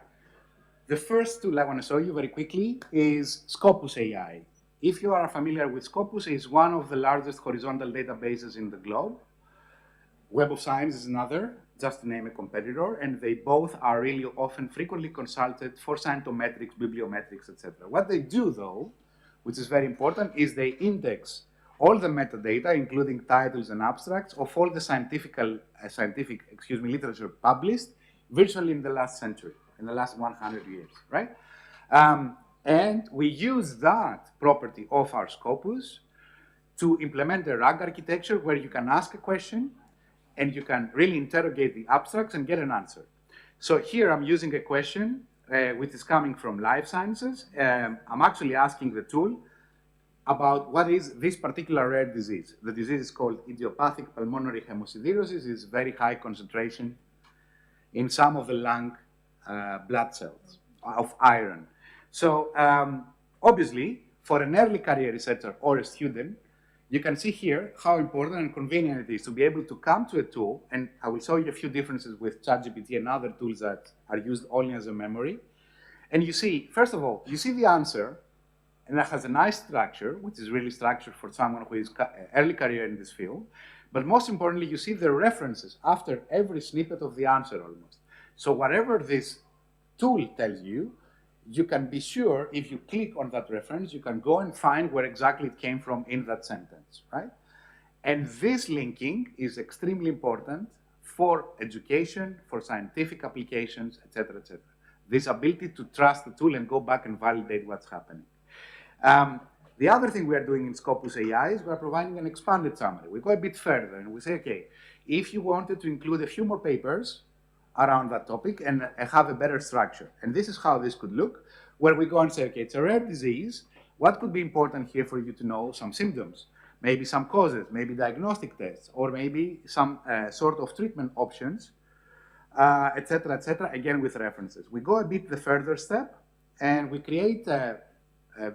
The first tool I want to show you very quickly is Scopus AI. If you are familiar with Scopus, it's one of the largest horizontal databases in the globe. Web of Science is another, just to name a competitor, and they both are really often frequently consulted for scientometrics, bibliometrics, etc. What they do, though, which is very important, is they index all the metadata, including titles and abstracts, of all the scientific literature published virtually in the last century, in the last 100 years, right? And we use that property of our Scopus to implement a RAG architecture where you can ask a question and you can really interrogate the abstracts and get an answer. So here I'm using a question which is coming from life sciences. I'm actually asking the tool about what is this particular rare disease. The disease is called idiopathic pulmonary hemosiderosis. It's very high concentration in some of the lung blood cells of iron. So obviously, for an early career researcher or a student, you can see here how important and convenient it is to be able to come to a tool, and I will show you a few differences with ChatGPT and other tools that are used only as a memory. And you see, first of all, you see the answer, and that has a nice structure, which is really structured for someone who is early career in this field. But most importantly, you see the references after every snippet of the answer almost. So whatever this tool tells you, you can be sure if you click on that reference, you can go and find where exactly it came from in that sentence, right? And this linking is extremely important for education, for scientific applications, etc., etc. this ability to trust the tool and go back and validate what's happening. The other thing we are doing in Scopus AI is we are providing an expanded summary. We go a bit further and we say, okay, if you wanted to include a few more papers around that topic and have a better structure, and this is how this could look, where we go and say, okay, it's a rare disease. What could be important here for you to know? Some symptoms, maybe some causes, maybe diagnostic tests, or maybe some sort of treatment options, et cetera, again with references. We go a bit the further step and we create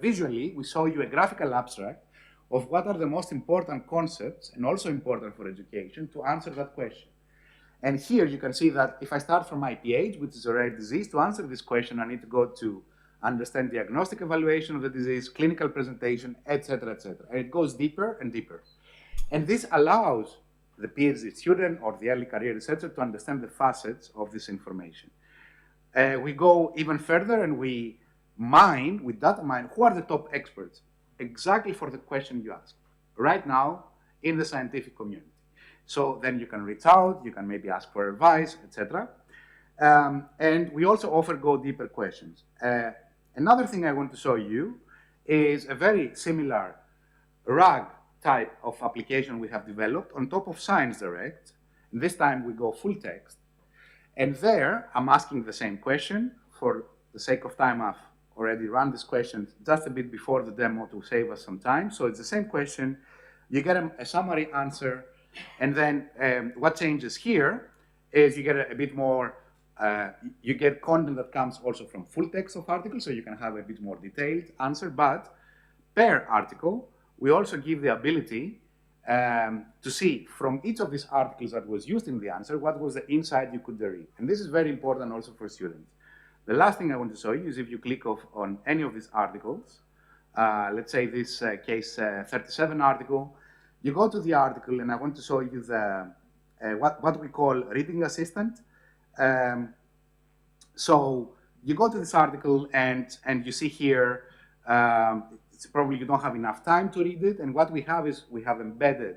visually, we show you a graphical abstract of what are the most important concepts and also important for education to answer that question. And here you can see that if I start from IPH, which is a rare disease, to answer this question, I need to go to understand diagnostic evaluation of the disease, clinical presentation, et cetera, and it goes deeper and deeper. And this allows the PhD student or the early career researcher to understand the facets of this information. We go even further and we data mine, who are the top experts exactly for the question you ask right now in the scientific community. So then you can reach out, you can maybe ask for advice, etc. And we also offer go deeper questions. Another thing I want to show you is a very similar RAG type of application we have developed on top of Science Direct. And this time we go full text. And there I'm asking the same question. For the sake of time, I've already run this question just a bit before the demo to save us some time. So it's the same question. You get a summary answer. And then what changes here is you get a bit more, you get content that comes also from full text of articles, so you can have a bit more detailed answer. But per article, we also give the ability to see from each of these articles that was used in the answer, what was the insight you could derive. And this is very important also for students. The last thing I want to show you is if you click on any of these articles, let's say this case 37 article, you go to the article and I want to show you the what we call reading assistant. So you go to this article and you see here, it's probably you don't have enough time to read it. And what we have is we have embedded.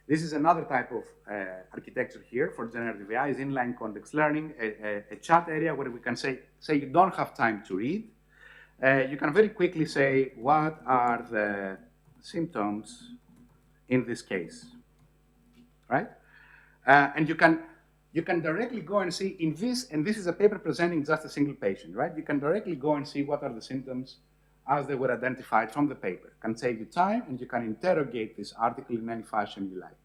This is another type of architecture here for generative AI, is inline context learning, a chat area where we can say you don't have time to read. You can very quickly say, what are the symptoms in this case, right? And you can directly go and see in this, and this is a paper presenting just a single patient, right? You can directly go and see what are the symptoms as they were identified from the paper. It can save you time, and you can interrogate this article in any fashion you like.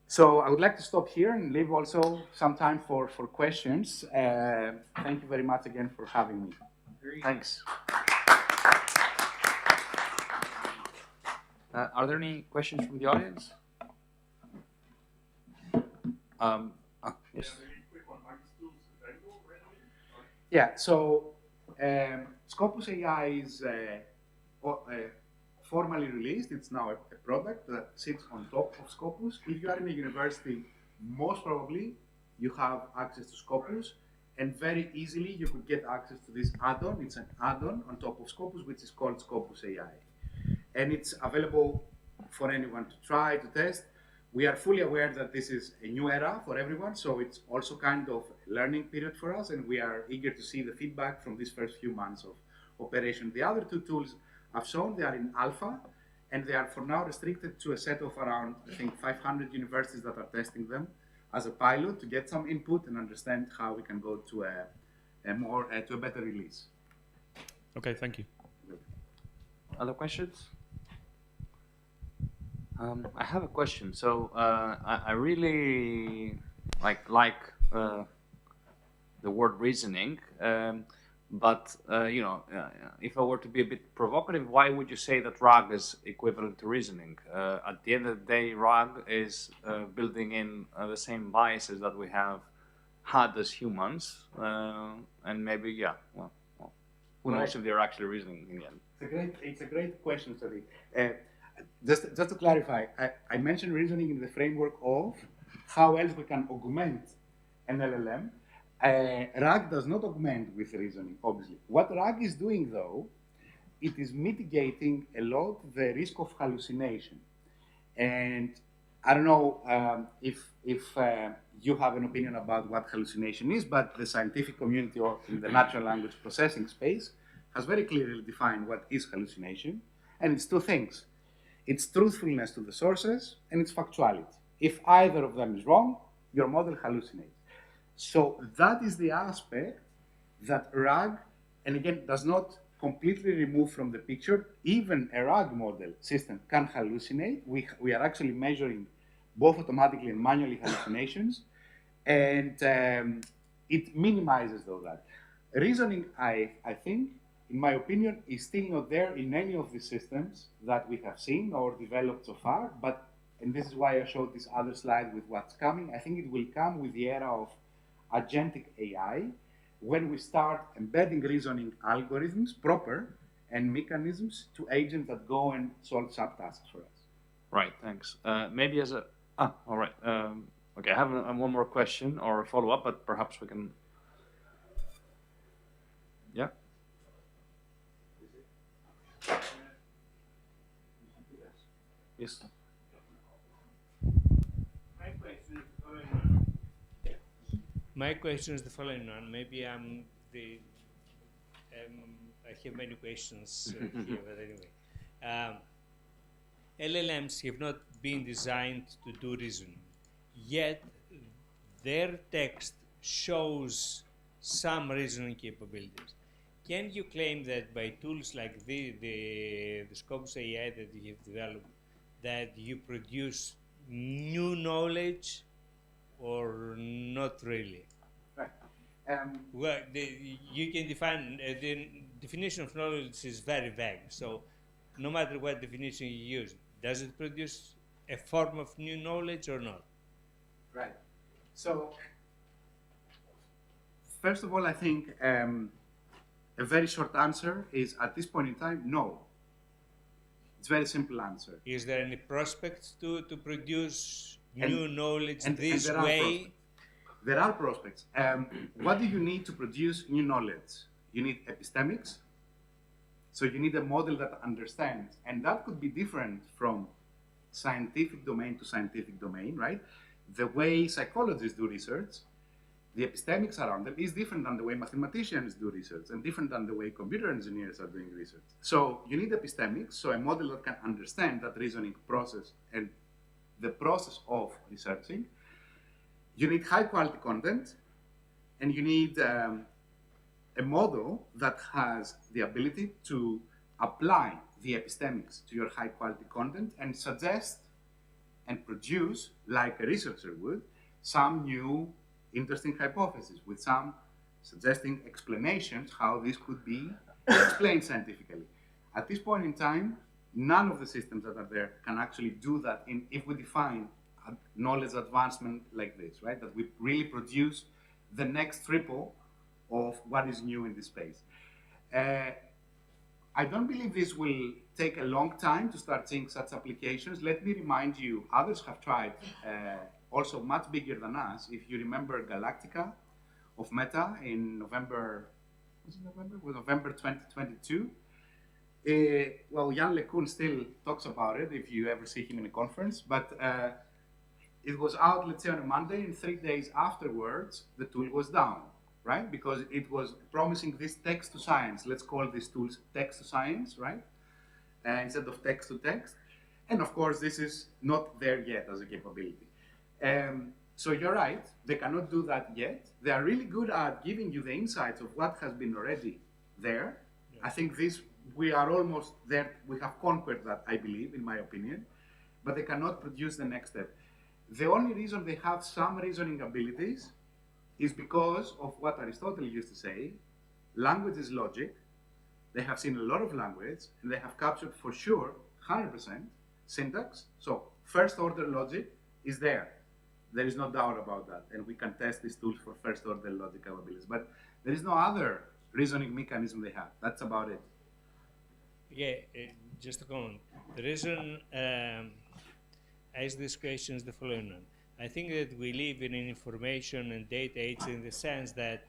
So I would like to stop here and leave also some time for questions. Thank you very much again for having me. Thanks. Are there any questions from the audience? Yes. Yeah, so Scopus AI is formally released. It's now a product that sits on top of Scopus. If you are in a university, most probably you have access to Scopus, and very easily you could get access to this add-on. It's an add-on on top of Scopus, which is called Scopus AI. And it's available for anyone to try, to test. We are fully aware that this is a new era for everyone, so it's also kind of a learning period for us, and we are eager to see the feedback from these first few months of operation. The other two tools I've shown, they are in alpha, and they are for now restricted to a set of around, I think, 500 universities that are testing them as a pilot to get some input and understand how we can go to a better release. Okay, thank you. Other questions? I have a question. So I really like the word reasoning, but you know, if I were to be a bit provocative, why would you say that RAG is equivalent to reasoning? At the end of the day, RAG is building in the same biases that we have had as humans, and maybe, yeah, well, who knows if they're actually reasoning in the end? It's a great question, Sadiq. Just to clarify, I mentioned reasoning in the framework of how else we can augment an LLM. RAG does not augment with reasoning, obviously. What RAG is doing, though, it is mitigating a lot the risk of hallucination. And I don't know if you have an opinion about what hallucination is, but the scientific community or in the natural language processing space has very clearly defined what is hallucination, and it's two things. It's truthfulness to the sources, and it's factuality. If either of them is wrong, your model hallucinates. So that is the aspect that RAG, and again, does not completely remove from the picture. Even a RAG model system can hallucinate. We are actually measuring both automatically and manually hallucinations, and it minimizes though that. Reasoning, I think, in my opinion, is still not there in any of the systems that we have seen or developed so far, but, and this is why I showed this other slide with what's coming, I think it will come with the era of agentic AI, when we start embedding reasoning algorithms, proper, and mechanisms to agents that go and solve subtasks for us. Right, thanks. Maybe as a, all right. Okay, I have one more question or a follow-up, but perhaps we can, yeah. Yes. My question is the following one. Maybe I have many questions here, but anyway. LLMs have not been designed to do reasoning, yet their text shows some reasoning capabilities. Can you claim that by tools like the Scopus AI that you have developed, that you produce new knowledge, or not really? Right. Well, you can define, the definition of knowledge is very vague, so no matter what definition you use, does it produce a form of new knowledge or not? Right. So, first of all, I think a very short answer is, at this point in time, no. It's a very simple answer. Is there any prospects to produce new knowledge this there way? There are prospects. What do you need to produce new knowledge? You need epistemics. So you need a model that understands, and that could be different from scientific domain to scientific domain, right? The way psychologists do research, the epistemics around them is different than the way mathematicians do research, and different than the way computer engineers are doing research. So you need epistemics, so a model that can understand that reasoning process and the process of researching. You need high quality content, and you need a model that has the ability to apply the epistemics to your high quality content and suggest and produce, like a researcher would, some new interesting hypothesis with some suggesting explanations how this could be explained scientifically. At this point in time, none of the systems that are there can actually do that if we define knowledge advancement like this, right? That we really produce the next triple of what is new in this space. I don't believe this will take a long time to start seeing such applications. Let me remind you, others have tried, also much bigger than us. If you remember Galactica of Meta in November, was it November? It was November 2022. Well, Jan LeCun still talks about it if you ever see him in a conference, but it was out, let's say, on a Monday, and 3 days afterwards, the tool was down, right? Because it was promising this text to science. Let's call these tools text to science, right? Instead of text to text. And of course, this is not there yet as a capability. So you're right, they cannot do that yet. They are really good at giving you the insights of what has been already there. Yeah. I think we are almost there. We have conquered that, I believe, in my opinion, but they cannot produce the next step. The only reason they have some reasoning abilities is because of what Aristotle used to say, language is logic. They have seen a lot of language, and they have captured for sure 100% syntax. So first order logic is there. There is no doubt about that, and we can test these tools for first order logic capabilities. But there is no other reasoning mechanism they have. That's about it. Yeah, just a comment. The reason I ask this question is the following one. I think that we live in an information and data age in the sense that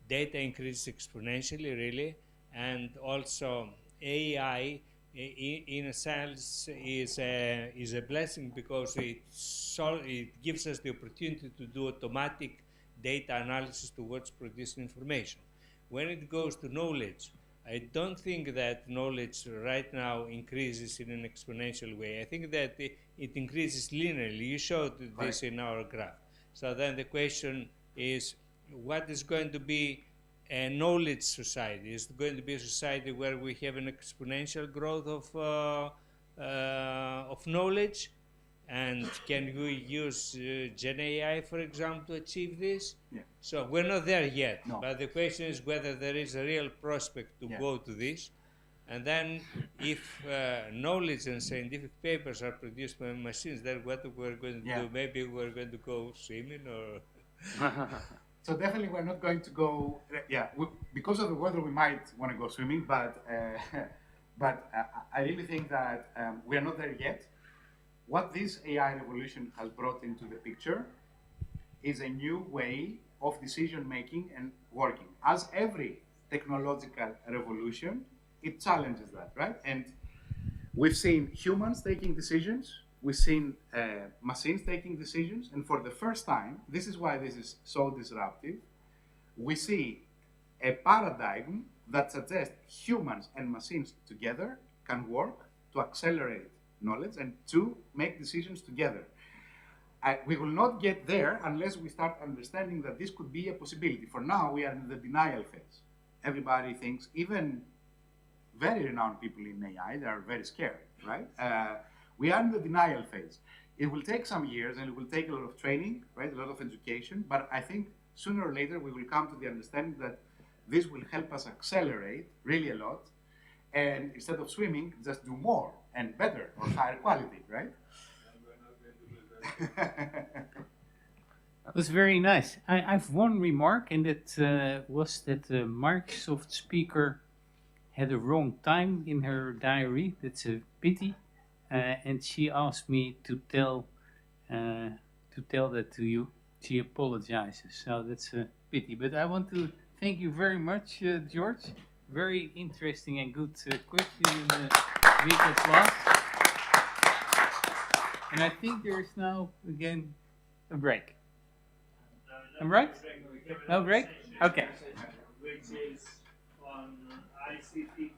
data increases exponentially, really, and also AI in a sense, is a blessing because it gives us the opportunity to do automatic data analysis towards producing information. When it goes to knowledge, I don't think that knowledge right now increases in an exponential way. I think that it increases linearly. You showed this in our graph. So then the question is, what is going to be a knowledge society? Is it going to be a society where we have an exponential growth of knowledge? And can we use Gen AI, for example, to achieve this? Yeah. So we're not there yet, No. but the question is whether there is a real prospect to go to this. And then if knowledge and scientific papers are produced by machines, then what we're going to do? Maybe we're going to go swimming or... So definitely we're not going to go, because of the weather we might want to go swimming, but I really think that we are not there yet. What this AI revolution has brought into the picture is a new way of decision making and working. As every technological revolution, it challenges that, right? And we've seen humans taking decisions, we've seen machines taking decisions, and for the first time, this is why this is so disruptive, we see a paradigm that suggests humans and machines together can work to accelerate knowledge and to make decisions together. We will not get there unless we start understanding that this could be a possibility. For now, we are in the denial phase. Everybody thinks, even very renowned people in AI, they are very scared, right? We are in the denial phase. It will take some years and it will take a lot of training, right? A lot of education, but I think sooner or later we will come to the understanding that this will help us accelerate really a lot, and instead of swimming, just do more and better or higher quality, right? That was very nice. I've one remark, and that was that the Microsoft speaker had a wrong time in her diary. That's a pity, and she asked me to tell that to you. She apologizes, so that's a pity. But I want to thank you very much, George. Very interesting and good question in the week as well. And I think there is now again a break. Am I right? No break? Okay. Which is on ICT.